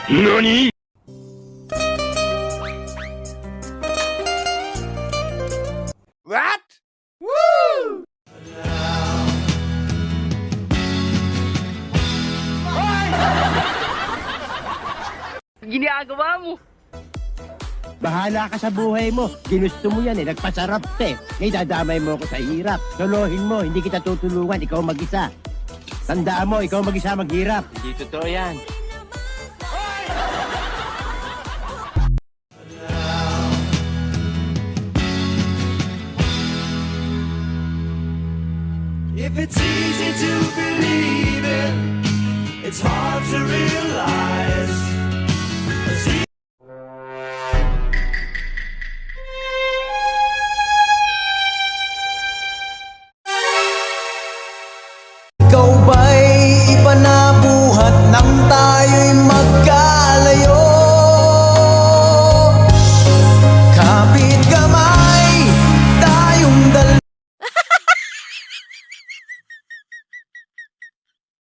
NANI?! What? Woo! Ginagawa mo? Bahala ka sa buhay mo. Ginusto mo yan eh. Nagpasarap ka eh. Ngayon dadamay mo ako sa hirap. Lolohin mo. Hindi kita tutulungan. Ikaw mag-isa. Tandaan mo, ikaw mag-isa maghirap. Hindi totoo yan. If it's easy to believe it, it's hard to realize.